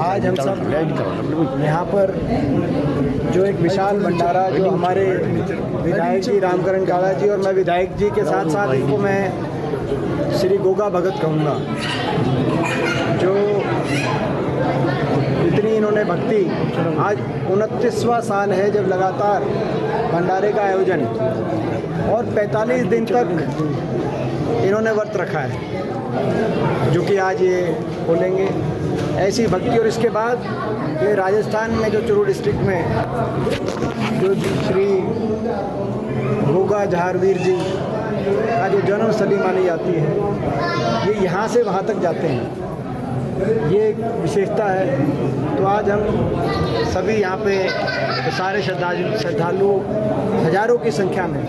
आज हम सब यहाँ पर जो एक विशाल भंडारा जो हमारे विधायक जी रामकरण काला जी और मैं विधायक जी के साथ साथ इनको मैं श्री गोगा भगत कहूँगा, जो इतनी इन्होंने भक्ति, आज 29वां साल है जब लगातार भंडारे का आयोजन और 45 दिन तक इन्होंने व्रत रखा है, जो कि आज ये खोलेंगे। ऐसी भक्ति और इसके बाद ये राजस्थान में जो चुरू डिस्ट्रिक्ट में जो श्री गोगा झारवीर जी का जो जन्मस्थली मानी जाती है, ये यहाँ से वहाँ तक जाते हैं, ये एक विशेषता है। तो आज हम सभी यहाँ पे सारे श्रद्धालु हजारों की संख्या में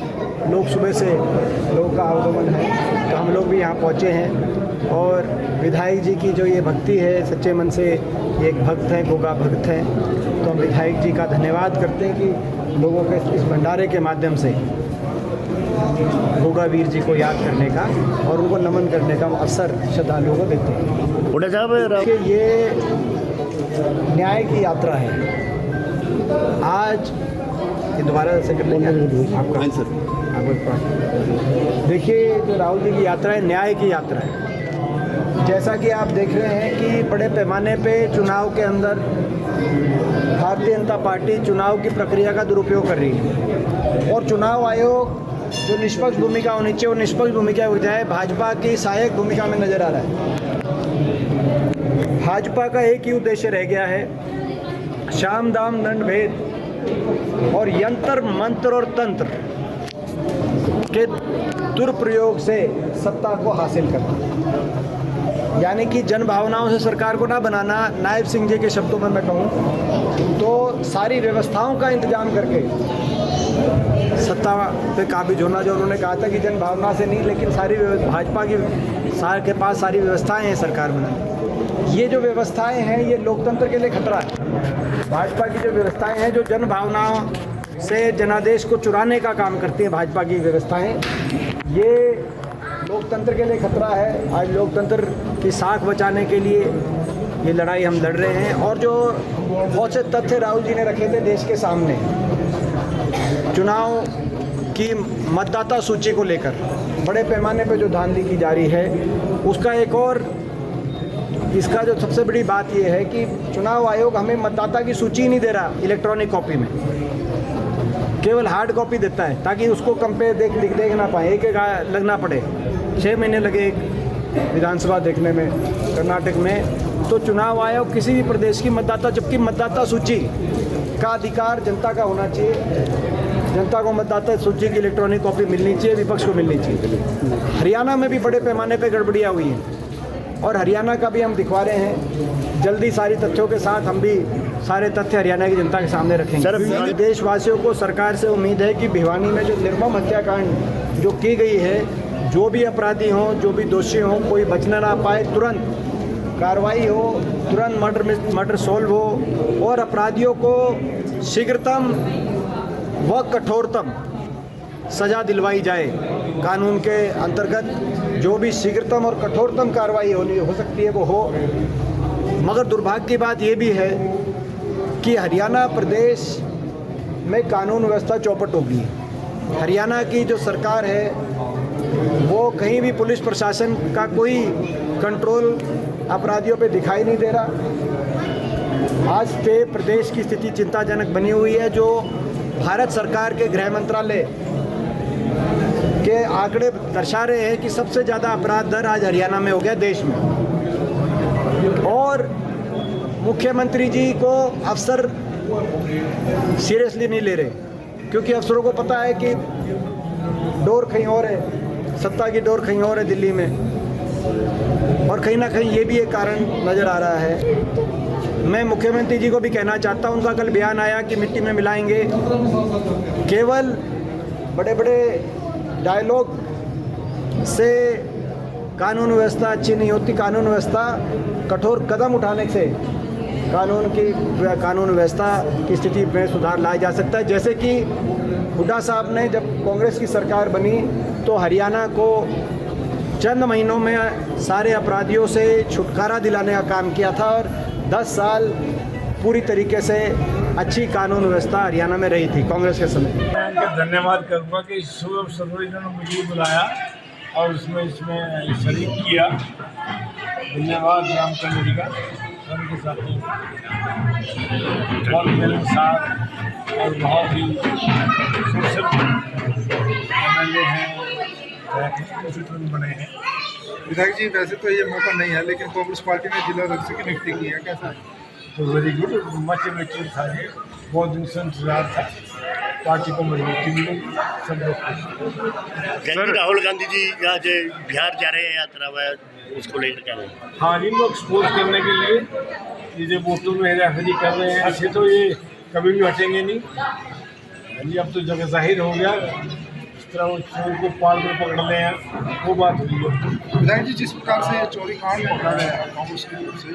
लोग सुबह से लोगों का आगमन है, तो हम लोग भी यहाँ पहुँचे हैं और विधायक जी की जो ये भक्ति है, सच्चे मन से ये एक भक्त हैं, गोगा भक्त हैं, तो हम विधायक जी का धन्यवाद करते हैं कि लोगों के इस भंडारे के माध्यम से गोगा वीर जी को याद करने का और उनको नमन करने का अवसर श्रद्धालुओं को देते हैं। उड़े साहब, ये न्याय की यात्रा है। आज ये दोबारा से कर लेंगे आपका सर। देखिए, जो राहुल जी की यात्रा है, न्याय की यात्रा है। जैसा कि आप देख रहे हैं कि बड़े पैमाने पे चुनाव के अंदर भारतीय जनता पार्टी चुनाव की प्रक्रिया का दुरुपयोग कर रही है और चुनाव आयोग जो निष्पक्ष भूमिका होनी चाहिए वो निष्पक्ष भूमिका की बजाय भाजपा की सहायक भूमिका में नजर आ रहा है। भाजपा का एक ही उद्देश्य रह गया है, शाम दाम दंड भेद और यंत्र मंत्र और तंत्र के दुरुपयोग से सत्ता को हासिल करना, यानी कि जन भावनाओं से सरकार को ना बनाना। नायब सिंह जी के शब्दों में मैं कहूँ तो सारी व्यवस्थाओं का इंतजाम करके सत्ता पे काबिज होना, जो उन्होंने कहा था कि जन भावना से नहीं, लेकिन सारी भाजपा की के पास सारी व्यवस्थाएं हैं सरकार बनाने। ये जो व्यवस्थाएं हैं ये लोकतंत्र के लिए खतरा है। भाजपा की जो व्यवस्थाएं हैं जो जन भावनाओं से जनादेश को चुराने का काम करती हैं, भाजपा की व्यवस्थाएं, ये लोकतंत्र के लिए खतरा है। आज लोकतंत्र की साख बचाने के लिए ये लड़ाई हम लड़ रहे हैं और जो बहुत से तथ्य राहुल जी ने रखे थे देश के सामने चुनाव की मतदाता सूची को लेकर बड़े पैमाने पर जो धांधली की जा रही है, उसका एक और इसका जो सबसे बड़ी बात यह है कि चुनाव आयोग हमें मतदाता की सूची नहीं दे रहा इलेक्ट्रॉनिक कॉपी में, केवल हार्ड कॉपी देता है ताकि उसको कंपेयर देख ना पाए, एक लगना पड़े। 6 महीने लगे एक विधानसभा देखने में कर्नाटक में। तो चुनाव आयोग किसी भी प्रदेश की मतदाता, जबकि मतदाता सूची का अधिकार जनता का होना चाहिए, जनता को मतदाता सूची की इलेक्ट्रॉनिक कॉपी मिलनी चाहिए, विपक्ष को मिलनी चाहिए। हरियाणा में भी बड़े पैमाने पर गड़बड़ियाँ हुई हैं और हरियाणा का भी हम दिखवा रहे हैं जल्दी सारी तथ्यों के साथ। हम भी सारे तथ्य हरियाणा की जनता के सामने रखेंगे। देशवासियों को सरकार से उम्मीद है कि भिवानी में जो निर्मम हत्याकांड जो की गई है, जो भी अपराधी हों, जो भी दोषी हों, कोई बचना ना पाए, तुरंत कार्रवाई हो, तुरंत मर्डर सोल्व हो और अपराधियों को शीघ्रतम व कठोरतम सजा दिलवाई जाए। कानून के अंतर्गत जो भी शीघ्रतम और कठोरतम कार्रवाई हो सकती है वो हो। मगर दुर्भाग्य की बात ये भी है कि हरियाणा प्रदेश में कानून व्यवस्था चौपट हो गई। हरियाणा की जो सरकार है वो कहीं भी पुलिस प्रशासन का कोई कंट्रोल अपराधियों पे दिखाई नहीं दे रहा। आज से प्रदेश की स्थिति चिंताजनक बनी हुई है। जो भारत सरकार के गृह मंत्रालय के आंकड़े दर्शा रहे हैं कि सबसे ज़्यादा अपराध दर आज हरियाणा में हो गया देश में, और मुख्यमंत्री जी को अफसर सीरियसली नहीं ले रहे, क्योंकि अफसरों को पता है कि डोर कहीं और है, सत्ता की डोर कहीं और है दिल्ली में, और कहीं ना कहीं ये भी एक कारण नज़र आ रहा है। मैं मुख्यमंत्री जी को भी कहना चाहता हूँ, उनका कल बयान आया कि मिट्टी में मिलाएंगे। केवल बड़े बड़े डायलॉग से कानून व्यवस्था अच्छी नहीं होती। कानून व्यवस्था कठोर कदम उठाने से कानून व्यवस्था की स्थिति में सुधार लाया जा सकता है। जैसे कि हुड्डा साहब ने जब कांग्रेस की सरकार बनी तो हरियाणा को चंद महीनों में सारे अपराधियों से छुटकारा दिलाने का काम किया था, और 10 साल पूरी तरीके से अच्छी कानून व्यवस्था हरियाणा में रही थी कांग्रेस के समय। मैं उनका धन्यवाद करूँगा कि 16 फरवरी इन्होंने मुझे बुलाया और इसमें शरीक किया। धन्यवाद रामचंद्र जी का, उनके साथी बहुत मिलनसार और बहुत ही सोशल MLA हैं, बने हैं। विधायक जी, वैसे तो ये मौका नहीं है, लेकिन कांग्रेस पार्टी ने जिला अध्यक्ष की नियुक्ति की है, कैसा है? तो वेरी गुड, मच अवेटेड था ये, बहुत दिन से इंतजार था, पार्टी को मजबूती मिली, सब लोग खुश। राहुल गांधी जी आज बिहार जा रहे हैं यात्रा में, उसको लेकर क्या रहे? हाँ, इनको एक्सपोज करने के लिए ये जो वोटों में हेराफेरी कर रहे हैं, ऐसे तो ये कभी भी हटेंगे नहीं। ये अब तो जगह जाहिर हो गया, इस तरह वो चोर को पाल में पकड़ ले हैं, वो बात हुई है। विधायक जी, जिस प्रकार से चोरी कांड पकड़ा गया है कांग्रेस की तरफ से,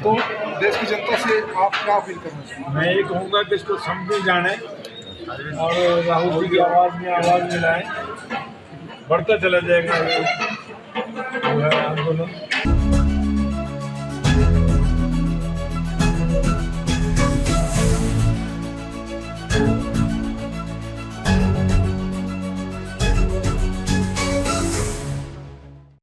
तो देश की जनता से आप क्या अपील करना चाहेंगे? मैं ये कहूँगा कि इसको समझे जाने और राहुल जी की आवाज़ में आवाज़ मिलाएं, बढ़ता चला जाएगा आंदोलन।